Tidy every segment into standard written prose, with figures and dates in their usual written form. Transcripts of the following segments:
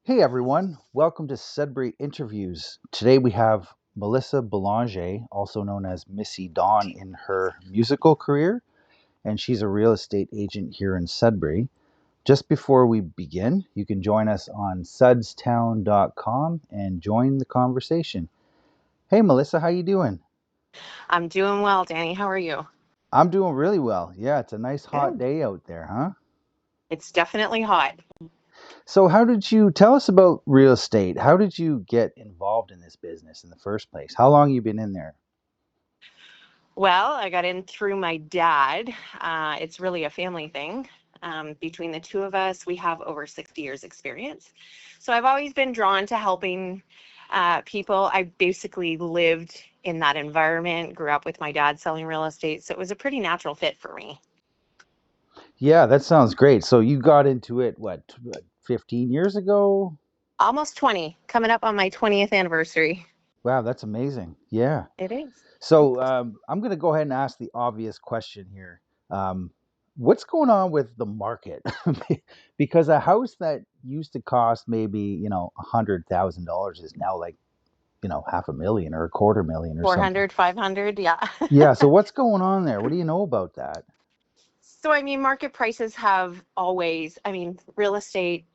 Hey everyone, welcome to Sudbury Interviews. Today we have Melissa Belanger, also known as Missy Dawn in her musical career, and she's a real estate agent here in Sudbury. Just before we begin, you can join us on sudstown.com and join the conversation. Hey Melissa, how you doing? I'm doing well, Danny. How are you? I'm doing really well. Yeah, it's a nice hot Good. day out there, huh? It's definitely hot. So how did you tell us about real estate? How did you get involved in this business in the first place? How long you been in there? Well, I got in through my dad. It's really a family thing. Between the two of us, we have over 60 years experience. So I've always been drawn to helping people. I basically lived in that environment, grew up with my dad selling real estate. So it was a pretty natural fit for me. Yeah, that sounds great. So you got into it, what, 15 years ago? Almost 20, coming up on my 20th anniversary. Wow, that's amazing. Yeah. It is. So I'm going to go ahead and ask the obvious question here. What's going on with the market? Because a house that used to cost maybe, $100,000 is now like, half a million or a quarter million or something. 400, 500, yeah. Yeah. So what's going on there? What do you know about that? So, I mean, market prices have always, I mean, real estate,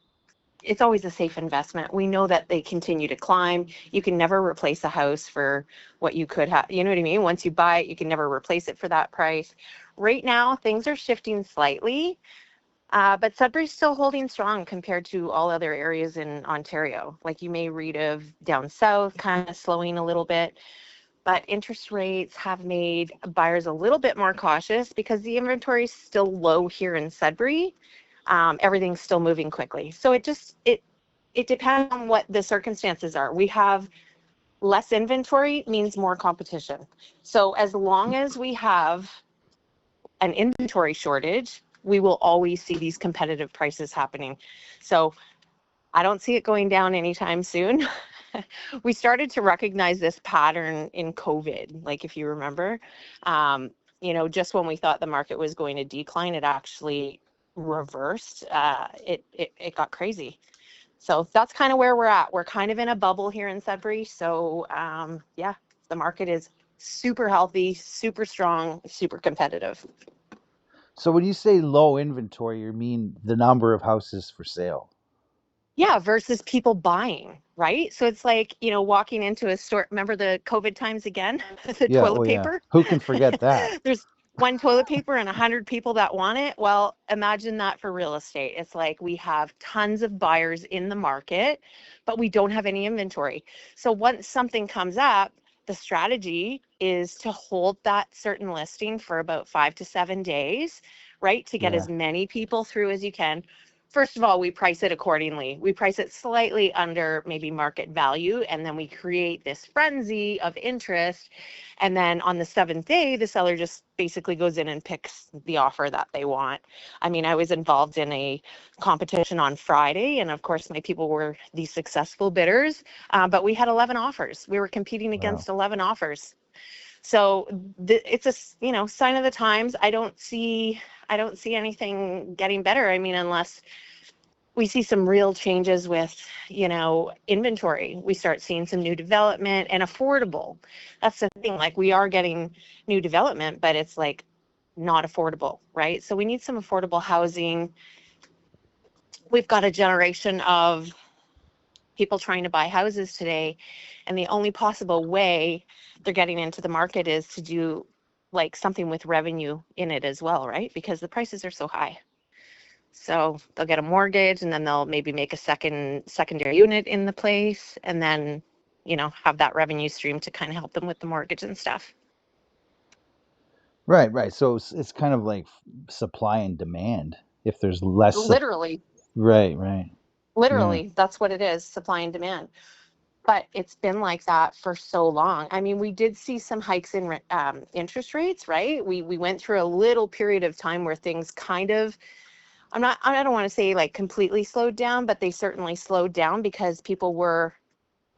it's always a safe investment. We know that they continue to climb. You can never replace a house for what you could have. You know what I mean? Once you buy it, you can never replace it for that price. Right now, things are shifting slightly, but Sudbury's still holding strong compared to all other areas in Ontario. Like you may read of down south, kind of slowing a little bit, but interest rates have made buyers a little bit more cautious because the inventory is still low here in Sudbury. Everything's still moving quickly. So it depends on what the circumstances are. We have less inventory means more competition. So as long as we have an inventory shortage, we will always see these competitive prices happening. So I don't see it going down anytime soon. We started to recognize this pattern in COVID, like if you remember, um, just when we thought the market was going to decline, it actually reversed. It got crazy. So that's kind of where we're at. We're kind of in a bubble here in Sudbury. So yeah, the market is super healthy, super strong, super competitive. So when you say low inventory, you mean the number of houses for sale? Yeah, versus people buying, right? So it's like, walking into a store. Remember the COVID times again? The Yeah. Oh, toilet yeah. paper? Who can forget that? There's one toilet paper and 100 people that want it. Well, imagine that for real estate. It's like we have tons of buyers in the market, but we don't have any inventory. So once something comes up, the strategy is to hold that certain listing for about 5 to 7 days, right? To get Yeah. as many people through as you can. First of all, we price it accordingly. We price it slightly under maybe market value, and then we create this frenzy of interest. And then on the seventh day, the seller just basically goes in and picks the offer that they want. I mean, I was involved in a competition on Friday, and of course, my people were the successful bidders, but we had 11 offers. We were competing Wow. against 11 offers. So it's a sign of the times. I don't see anything getting better. I mean, unless we see some real changes with, inventory. We start seeing some new development and affordable. That's the thing. Like we are getting new development, but it's like not affordable, right? So we need some affordable housing. We've got a generation of people trying to buy houses today, and the only possible way they're getting into the market is to do like something with revenue in it as well, right? Because the prices are so high. So they'll get a mortgage and then they'll maybe make a secondary unit in the place and then, have that revenue stream to kind of help them with the mortgage and stuff. Right, right. So it's kind of like supply and demand. If there's less, Literally, right, right. Yeah, literally, that's what it is, supply and demand. But it's been like that for so long. I mean, we did see some hikes in interest rates, right? We went through a little period of time where things kind of, I don't want to say like completely slowed down, but they certainly slowed down because people were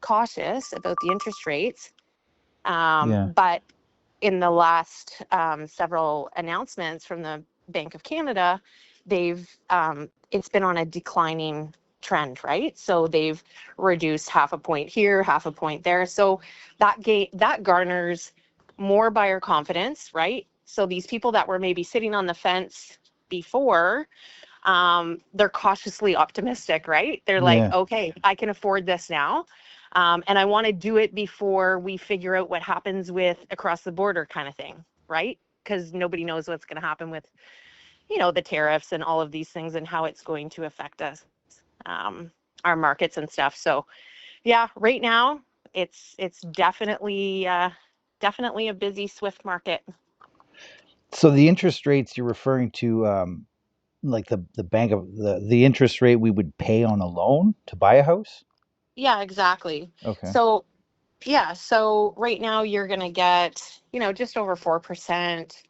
cautious about the interest rates. yeah. But in the last several announcements from the Bank of Canada, it's been on a declining trend, right? So they've reduced half a point here, half a point there. So that garners more buyer confidence, right? So these people that were maybe sitting on the fence before, they're cautiously optimistic, right? They're like, Yeah. okay, I can afford this now. And I want to do it before we figure out what happens with across the border kind of thing, right? Because nobody knows what's going to happen with, the tariffs and all of these things and how it's going to affect us, our markets and stuff. So yeah, right now it's definitely a busy, swift market. So the interest rates you're referring to, like the bank of the interest rate we would pay on a loan to buy a house. Yeah, exactly. Okay. So yeah, so right now you're gonna get, just over 4%.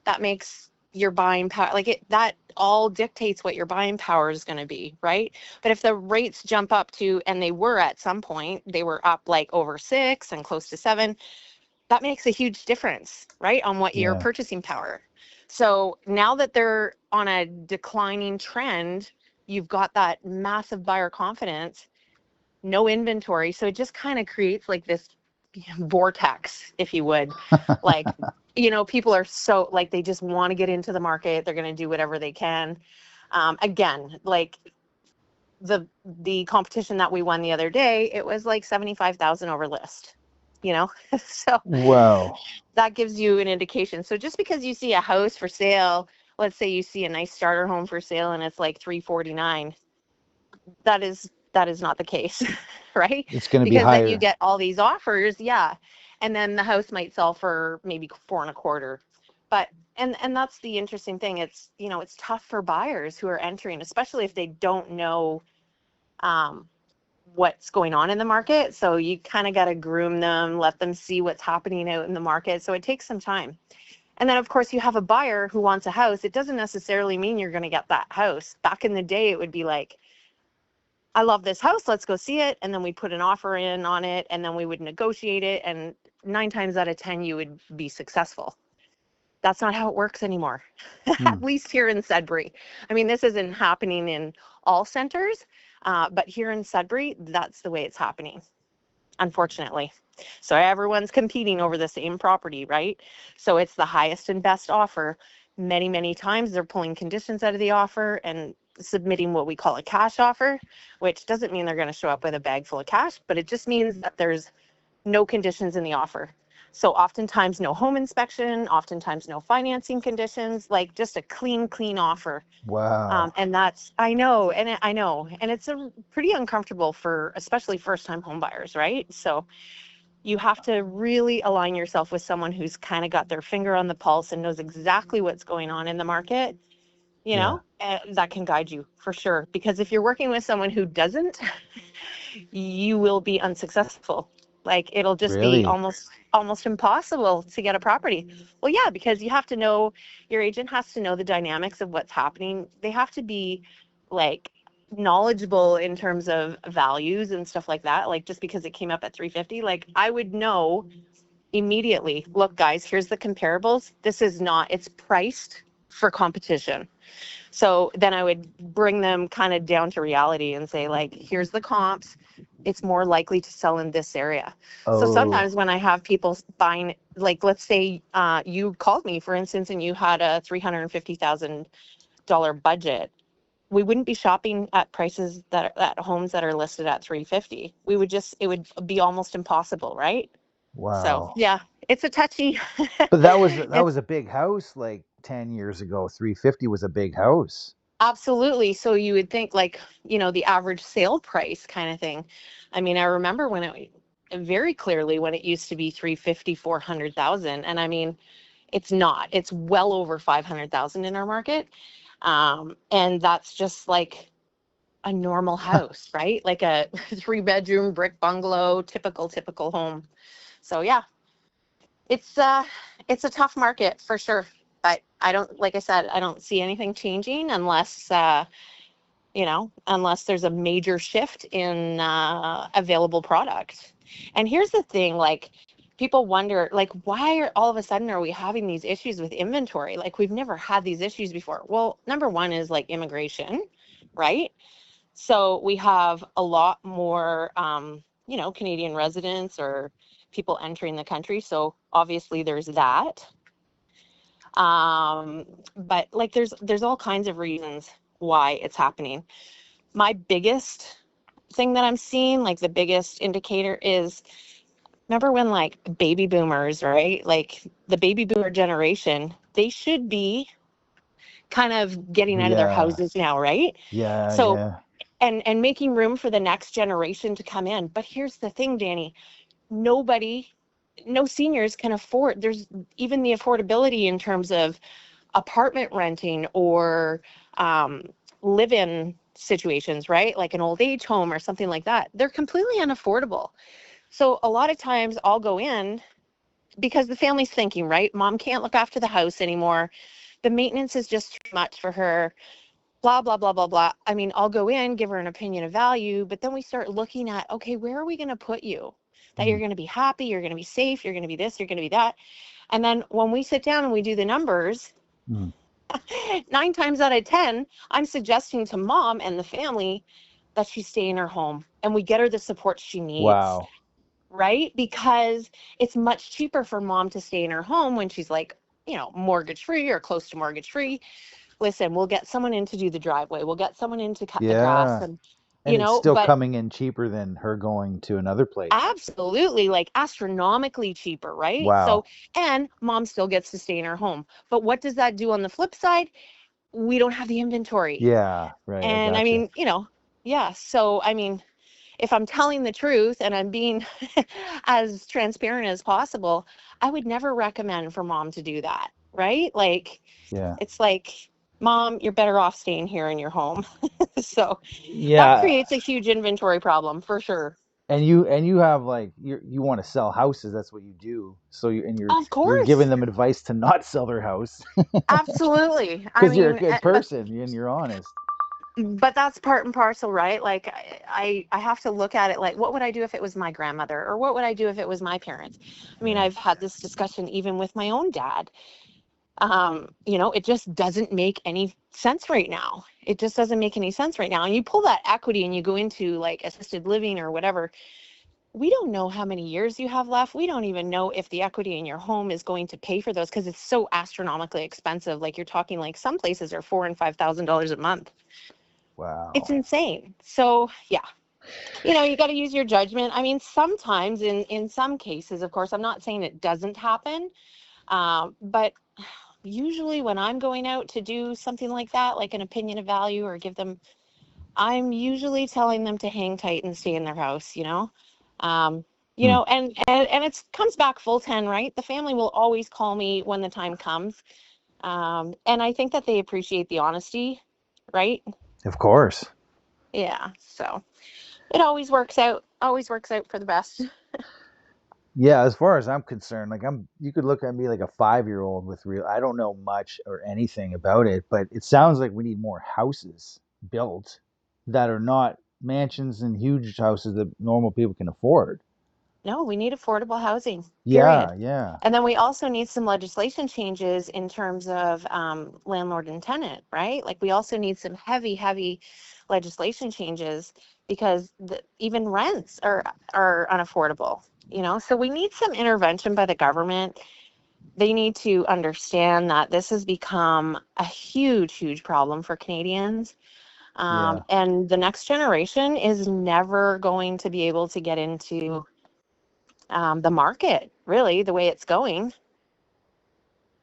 That makes your buying power, like that all dictates what your buying power is going to be, right? But if the rates jump up to, and they were at some point, they were up like over 6 and close to 7, that makes a huge difference, right, on what your Yeah. purchasing power. So now that they're on a declining trend, you've got that massive buyer confidence, no inventory. So it just kind of creates like this vortex, if you would. Like, people are so like they just want to get into the market. They're going to do whatever they can. Again, like the competition that we won the other day, it was like 75,000 over list. So Wow. that gives you an indication. So just because you see a house for sale, let's say you see a nice starter home for sale and it's like 349, that is not the case, right? It's going to be Because then you higher. get all these offers, yeah, and then the house might sell for maybe four and a quarter. But and that's the interesting thing. It's tough for buyers who are entering, especially if they don't know um, what's going on in the market. So you kind of got to groom them, let them see what's happening out in the market. So it takes some time. And then, of course, you have a buyer who wants a house. It doesn't necessarily mean you're going to get that house. Back in the day, it would be like, I love this house, let's go see it. And then we'd put an offer in on it and then we would negotiate it. And 9 times out of 10, you would be successful. That's not how it works anymore, Hmm. at least here in Sudbury. I mean, this isn't happening in all centers, but here in Sudbury, that's the way it's happening, unfortunately. So everyone's competing over the same property, right? So it's the highest and best offer. Many, many times they're pulling conditions out of the offer and submitting what we call a cash offer, which doesn't mean they're going to show up with a bag full of cash, but it just means that there's no conditions in the offer. So oftentimes no home inspection, oftentimes no financing conditions, like just a clean offer. Wow. And that's, I know, I know, and it's a pretty uncomfortable for especially first time home buyers, right? So you have to really align yourself with someone who's kind of got their finger on the pulse and knows exactly what's going on in the market, Yeah. that can guide you for sure. Because if you're working with someone who doesn't, you will be unsuccessful. Like it'll just be Really? almost impossible to get a property. Well, yeah, because you have to know, your agent has to know the dynamics of what's happening. They have to be like knowledgeable in terms of values and stuff like that. Like just because it came up at 350, like I would know immediately, look guys, here's the comparables. This is not, it's priced for competition. So then I would bring them kind of down to reality and say, like, here's the comps. It's more likely to sell in this area. So Oh, sometimes when I have people buying, like, let's say you called me, for instance, and you had a $350,000 budget, we wouldn't be shopping at prices at homes that are listed at 350. We would just, it would be almost impossible, right? So wow. yeah, it's a touchy. But that It's was a big house like 10 years ago. 350 was a big house. absolutely. So you would think like, the average sale price kind of thing. I mean, I remember when it very clearly when it used to be 350, 400,000. And I mean, it's not, it's well over 500,000 in our market. And that's just like a normal house, right? Like a 3 bedroom brick bungalow, typical home. So yeah, it's uh it's a tough market for sure. But I don't, like I said, I don't see anything changing unless unless there's a major shift in available product. And here's the thing, like people wonder, like, why are all of a sudden are we having these issues with inventory? Like we've never had these issues before. Well, number one is like immigration, right? So we have a lot more, Canadian residents or people entering the country. So obviously there's that. But like there's all kinds of reasons why it's happening. My biggest thing that I'm seeing, like the biggest indicator is, remember when like baby boomers, right? Like the baby boomer generation, they should be kind of getting out of their Yeah. houses now, right? Yeah. So Yeah. and making room for the next generation to come in. But here's the thing, Danny, nobody, no seniors can afford, there's even the affordability in terms of apartment renting or um, live-in situations, right? Like an old age home or something like that. They're completely unaffordable. So a lot of times I'll go in because the family's thinking, right? Mom can't look after the house anymore. The maintenance is just too much for her. Blah, blah, blah, blah, blah. I mean, I'll go in, give her an opinion of value, but then we start looking at, okay, where are we going to put you? That you're Mm, going to be happy, you're going to be safe, you're going to be this, you're going to be that. And then when we sit down and we do the numbers, mm. 9 times out of 10, I'm suggesting to mom and the family that she stay in her home and we get her the support she needs, Wow. right? Because it's much cheaper for mom to stay in her home when she's like, mortgage free or close to mortgage free. Listen, we'll get someone in to do the driveway. We'll get someone in to cut the grass Yeah. and, And it's still but coming in cheaper than her going to another place. absolutely like astronomically cheaper, right? So, Wow. and mom still gets to stay in her home. But what does that do on the flip side? We don't have the inventory. Yeah. Right. I And I gotcha. mean, yeah. So, I mean, if I'm telling the truth and I'm being as transparent as possible, I would never recommend for mom to do that, right? Like, Yeah. it's like, mom, you're better off staying here in your home. So that Yeah. creates a huge inventory problem for sure. And you have like you want to sell houses. That's what you do. So Of you're giving course. them advice to not sell their house Absolutely. I because you're a mean, good but person and you're honest. that's part and parcel, right? Like I have to look at it like, what would I do if it was my grandmother, or what would I do if it was my parents? I mean, Yeah. I've had this discussion even with my own dad. It just doesn't make any sense right now. It just doesn't make any sense right now. And you pull that equity and you go into like assisted living or whatever. We don't know how many years you have left. We don't even know if the equity in your home is going to pay for those because it's so astronomically expensive. Like you're talking like some places are $4,000 and $5,000 a month. It's Wow. insane. So yeah, you got to use your judgment. I mean, sometimes in some cases, of course, I'm not saying it doesn't happen, but usually when I'm going out to do something like that, like an opinion of value or give them, I'm usually telling them to hang tight and stay in their house. Um, Hmm. and it comes back full 10, right? The family will always call me when the time comes. And I think that they appreciate the honesty, right? Of course. Yeah. So it always works out for the best. Yeah, as far as I'm concerned, like you could look at me like a 5-year-old with real. I don't know much or anything about it, but it sounds like we need more houses built that are not mansions and huge houses that normal people can afford. No, we need affordable housing, period. Yeah, yeah, And then we also need some legislation changes in terms of landlord and tenant, right? Like we also need some heavy, heavy legislation changes because even rents are unaffordable. So we need some intervention by the government. They need to understand that this has become a huge, huge problem for Canadians. yeah. And the next generation is never going to be able to get into the market, really, the way it's going,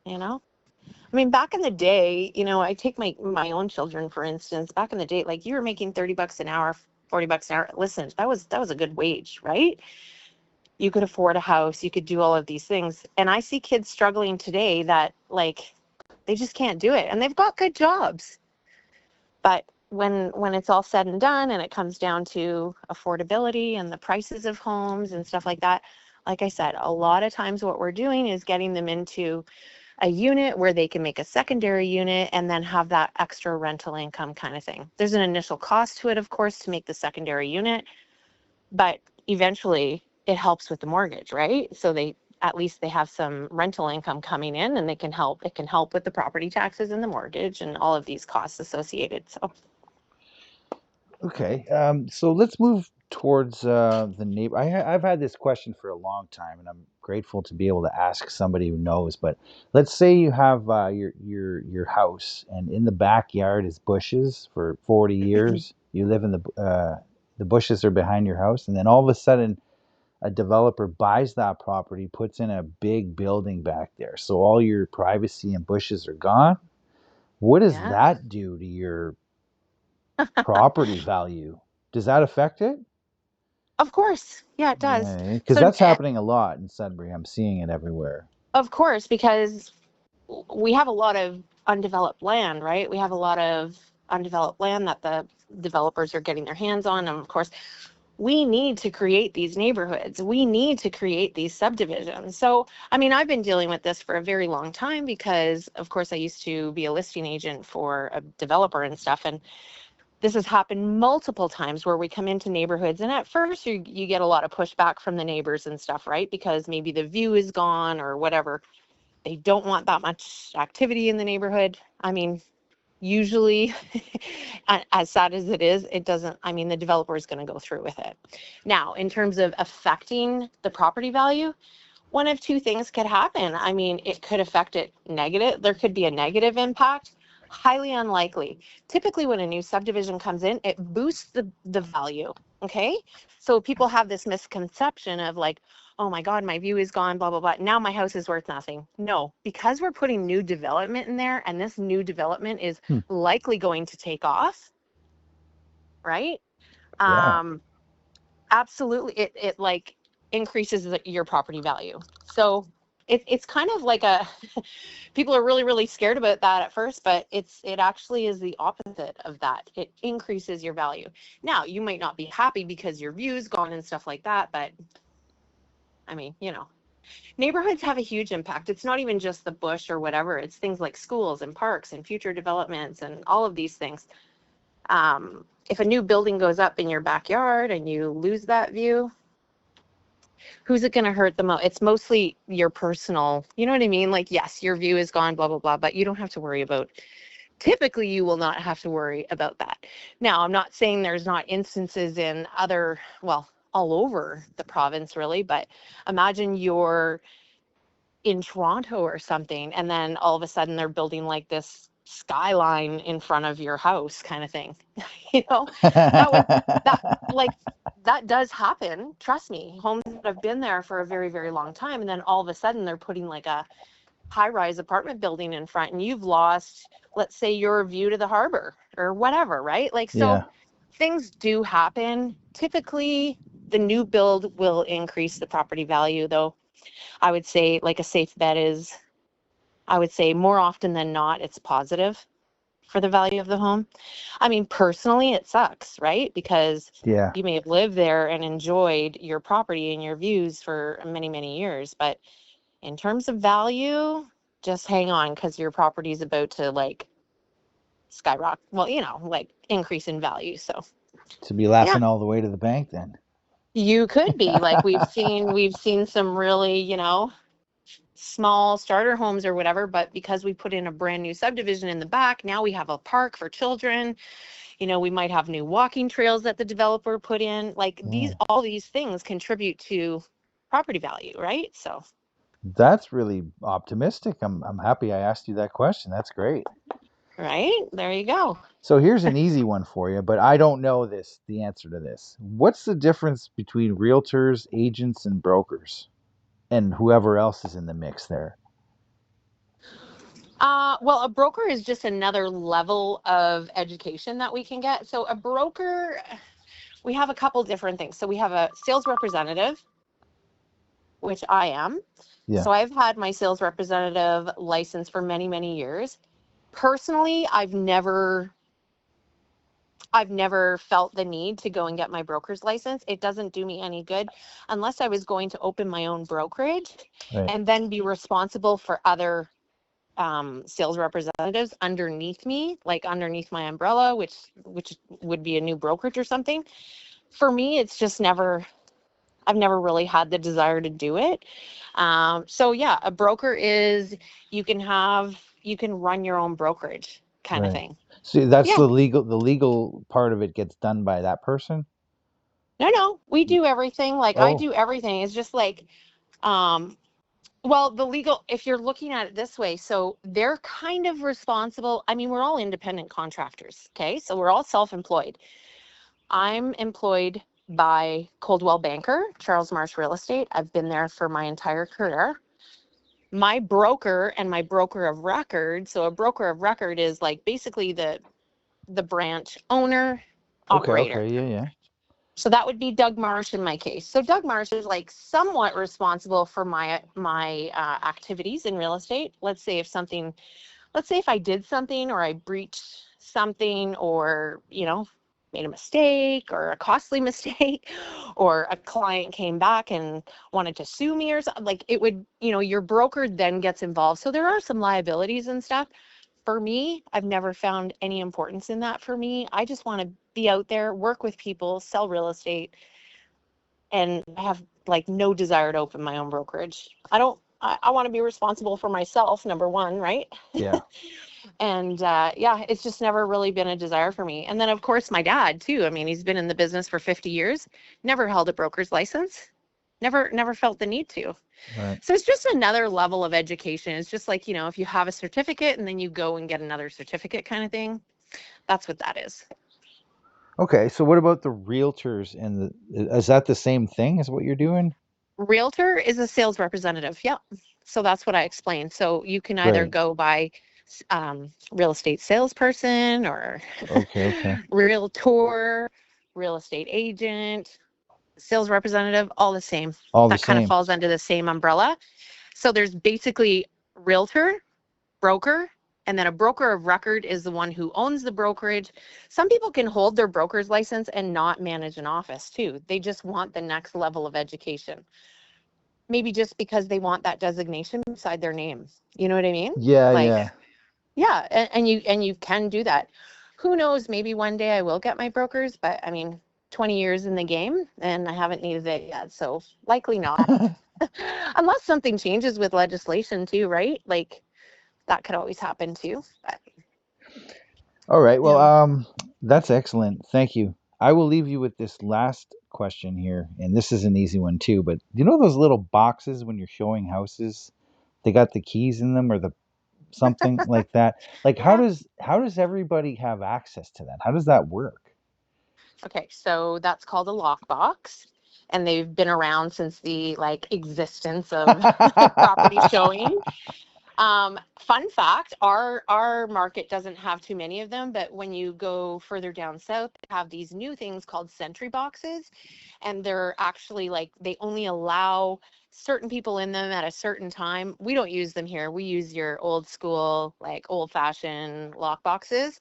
you know? I mean, back in the day, I take my own children, for instance, back in the day, like you were making $30 an hour, $40 an hour. Listen, that was a good wage, right? You could afford a house, you could do all of these things. And I see kids struggling today that like they just can't do it. And they've got good jobs. But when it's all said and done and it comes down to affordability and the prices of homes and stuff like that, like I said, a lot of times what we're doing is getting them into a unit where they can make a secondary unit and then have that extra rental income kind of thing. There's an initial cost to it, of course, to make the secondary unit, but eventually it helps with the mortgage, right? So at least they have some rental income coming in and it can help with the property taxes and the mortgage and all of these costs associated. So Okay, so let's move towards the neighbor. I've had this question for a long time, and I'm grateful to be able to ask somebody who knows. But let's say you have your house, and in the backyard is bushes for 40 years. You live in the bushes are behind your house, and then all of a sudden, a developer buys that property, puts in a big building back there, so all your privacy and bushes are gone. What does Yeah, that do to your property value? Does that affect it? of course. Yeah, it does. Yeah, because So, that's happening a lot in Sudbury. I'm seeing it everywhere. of course, because we have a lot of undeveloped land, right? We have a lot of undeveloped land that the developers are getting their hands on. And of course, we need to create these neighborhoods. We need to create these subdivisions. So, I mean, I've been dealing with this for a very long time because, of course, I used to be a listing agent for a developer and stuff. And this has happened multiple times where we come into neighborhoods. And at first, you get a lot of pushback from the neighbors and stuff, right? Because maybe the view is gone or whatever. They don't want that much activity in the neighborhood. I mean, usually, as sad as it is, it doesn't, I mean, the developer is going to go through with it. Now, in terms of affecting the property value, one of two things could happen. I mean, it could affect it negative. There could be a negative impact. Highly unlikely. Typically, when a new subdivision comes in, it boosts the value. Okay. So people have this misconception of like, oh my God, my view is gone, blah, blah, blah. Now my house is worth nothing. No, because we're putting new development in there and this new development is Hmm. likely going to take off, right? Yeah. Um, absolutely it like increases your property value. So it's kind of like a people are really scared about that at first, but it actually is the opposite of that. It increases your value. Now you might not be happy because your view's gone and stuff like that, but I mean, neighborhoods have a huge impact. It's not even just the bush or whatever, it's things like schools and parks and future developments and all of these things. If a new building goes up in your backyard and you lose that view, who's it going to hurt the most? It's mostly your personal, you know what I mean? Like, yes, your view is gone, blah, blah, blah, but you don't have to worry about, typically, you will not have to worry about that. Now, I'm not saying there's not instances in other, well, all over the province, really, but imagine you're in Toronto or something, and then all of a sudden they're building like this skyline in front of your house kind of thing. you know, that would, that, like, that does happen. Trust me. Homes that have been there for a very long time, and then all of a sudden they're putting like a high rise apartment building in front, and you've lost, let's say, your view to the harbor or whatever, right? Like, so Yeah. things do happen. Typically, the new build will increase the property value, though. I would say like a safe bet is, I would say more often than not, it's positive for the value of the home. I mean, personally, it sucks, right? Because Yeah. you may have lived there and enjoyed your property and your views for many years. But in terms of value, just hang on because your property is about to like skyrocket. Well, like increase in value. So, To be yeah, laughing all the way to the bank then. you could be like we've seen some really, small starter homes or whatever, but because we put in a brand new subdivision in the back, now we have a park for children. We might have new walking trails that the developer put in. Like Yeah. all these things contribute to property value, right? So, That's really optimistic. I'm happy I asked you that question. That's great. right? There you go. So here's an easy one for you, but I don't know the answer to this. What's the difference between realtors, agents, and brokers? And whoever else is in the mix there. Well, a broker is just another level of education that we can get. So, a broker, we have a couple different things. So, we have a sales representative, which I am. Yeah. So, I've had my sales representative license for many years. Personally, I've never felt the need to go and get my broker's license. It doesn't do me any good unless I was going to open my own brokerage Right. and then be responsible for other sales representatives underneath me, like underneath my umbrella, which would be a new brokerage or something. For me, it's just I've never really had the desire to do it. So yeah, a broker is, you can run your own brokerage kind of Right. thing. So that's Yeah. the legal part of it gets done by that person? No, we do everything. Like I Oh, do everything. It's just like, um, well, the legal, if you're looking at it this way, so they're kind of responsible. I mean, we're all independent contractors. Okay. So we're all self-employed. I'm employed by Coldwell Banker, Charles Marsh Real Estate. I've been there for my entire career. My broker and my broker of record. So a broker of record is like basically the branch owner okay, operator. okay, yeah, yeah. So that would be Doug Marsh in my case. So Doug Marsh is like somewhat responsible for my activities in real estate. Let's say if I did something or I breached something or, made a mistake or a costly mistake or a client came back and wanted to sue me or something, like it would, your broker then gets involved. So there are some liabilities and stuff. For me, I've never found any importance in that for me. I just want to be out there, work with people, sell real estate, and I have like no desire to open my own brokerage. I want to be responsible for myself, number one, right? Yeah. And yeah, it's just never really been a desire for me. And then, of course, my dad, too. I mean, he's been in the business for 50 years, never held a broker's license, never felt the need to. Right. So it's just another level of education. It's just like, if you have a certificate and then you go and get another certificate kind of thing, that's what that is. Okay, so what about the realtors and is that the same thing as what you're doing? Realtor is a sales representative. Yeah. So that's what I explained. So you can either Right. go by real estate salesperson or Okay, okay. realtor, real estate agent, sales representative, all the same. All the That kind of same. falls under the same umbrella. So there's basically realtor, broker, and then a broker of record is the one who owns the brokerage. Some people can hold their broker's license and not manage an office too. They just want the next level of education. Maybe just because they want that designation beside their name. You know what I mean? Yeah, Like, yeah. yeah, and you can do that. Who knows, maybe one day I will get my brokers, but I mean, 20 years in the game and I haven't needed it yet, so likely not. Unless something changes with legislation too, right? Like that could always happen too. But All right. Well, yeah. that's excellent. Thank you. I will leave you with this last question here, and this is an easy one too. But you know those little boxes when you're showing houses? They got the keys in them, or the something like that. Like, Yeah. how does everybody have access to that? How does that work? Okay, so that's called a lockbox. And they've been around since the like existence of property showing. Fun fact, our market doesn't have too many of them, but when you go further down south, they have these new things called sentry boxes, and they're actually like they only allow certain people in them at a certain time. We don't use them here. We use your old school, like old fashioned lock boxes.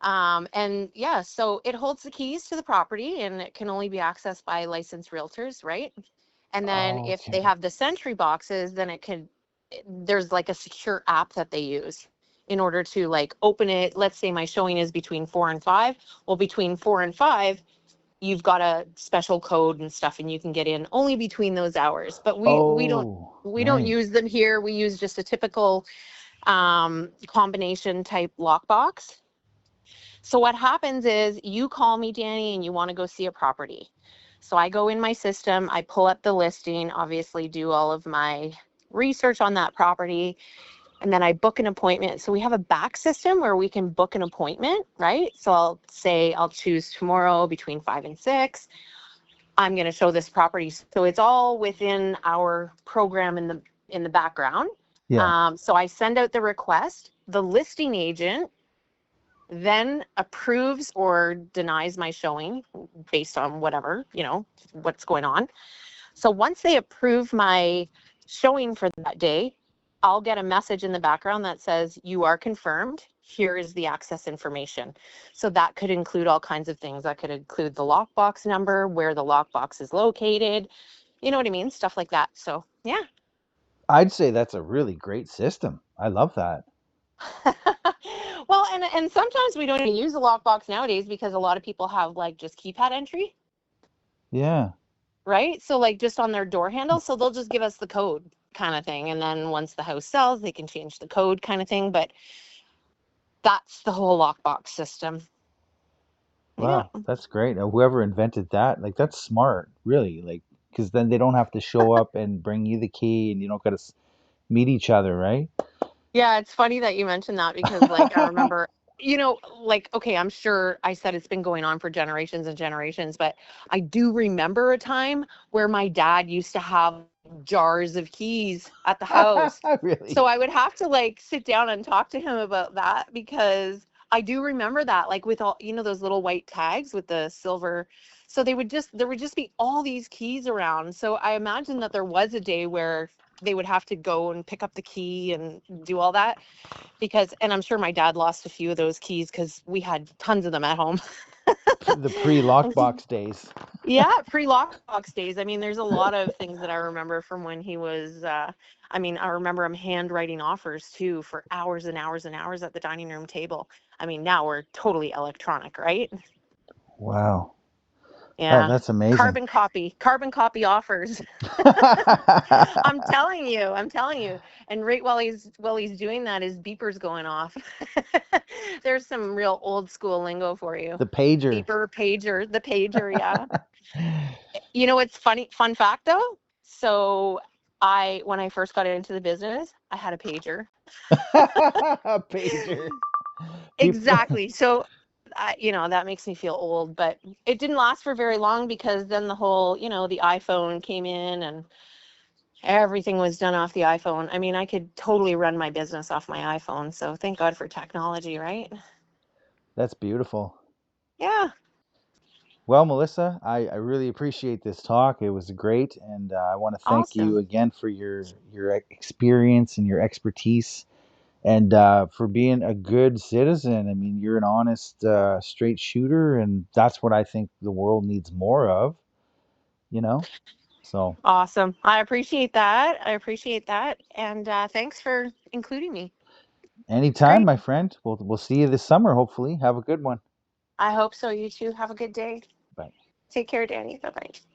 And yeah, so it holds the keys to the property and it can only be accessed by licensed realtors, right? And then Oh, if they okay. have the sentry boxes, then there's like a secure app that they use in order to like open it. Let's say my showing is between 4 and 5. Well, between 4 and 5, you've got a special code and stuff and you can get in only between those hours. But we don't Oh, we don't right. use them here. We use just a typical combination type lockbox. So what happens is you call me, Danny, and you want to go see a property. So I go in my system, I pull up the listing, obviously do all of my research on that property, and then I book an appointment. So we have a back system where we can book an appointment, right? So I'll say I'll choose tomorrow between 5 and 6. I'm going to show this property. So it's all within our program in the background. Yeah. So I send out the request. The listing agent then approves or denies my showing based on whatever, what's going on. So once they approve my showing for that day, I'll get a message in the background that says, you are confirmed. Here is the access information. So that could include all kinds of things. That could include the lockbox number, where the lockbox is located. You know what I mean? Stuff like that. So, yeah. I'd say that's a really great system. I love that. Well, and sometimes we don't even use the lockbox nowadays because a lot of people have like just keypad entry, Yeah. right? So like just on their door handle, so they'll just give us the code kind of thing, and then once the house sells, they can change the code kind of thing. But That's the whole lockbox system. Yeah. Wow, that's great. Whoever invented that, like that's smart, really. Like, because then they don't have to show up and bring you the key, and you don't got to meet each other, right? Yeah, it's funny that you mentioned that because, like, I remember, like, okay, I'm sure I said it's been going on for generations and generations, but I do remember a time where my dad used to have jars of keys at the house. So Really? I would have to, like, sit down and talk to him about that because I do remember that, like, with all, those little white tags with the silver. So there would just be all these keys around. So I imagine that there was a day where they would have to go and pick up the key and do all that because, and I'm sure my dad lost a few of those keys because we had tons of them at home. The pre-lockbox days. Yeah, pre-lockbox days. I mean, there's a lot of things that I remember from when he was, I mean, I remember him handwriting offers too for hours and hours and hours at the dining room table. I mean, now we're totally electronic, right? Wow, Yeah. that's amazing. Carbon copy offers. I'm telling you. And right while he's doing that, his beeper's going off. There's some real old school lingo for you. The pager. Beeper, pager, the pager, yeah. You know what's funny? Fun fact though. So when I first got into the business, I had a pager. Pager. People. Exactly. So, that makes me feel old, but it didn't last for very long because then the whole, the iPhone came in and everything was done off the iPhone. I mean, I could totally run my business off my iPhone. So thank God for technology, right? That's beautiful. Yeah. Well, Melissa, I really appreciate this talk. It was great, and I want to thank you Awesome. again for your experience and your expertise, and for being a good citizen. I mean, you're an honest, straight shooter, and that's what I think the world needs more of. You know, so Awesome. I appreciate that. I appreciate that. And thanks for including me. anytime, Great. my friend. We'll see you this summer. Hopefully, have a good one. I hope so. You too. Have a good day. Bye. Take care, Danny. Bye bye.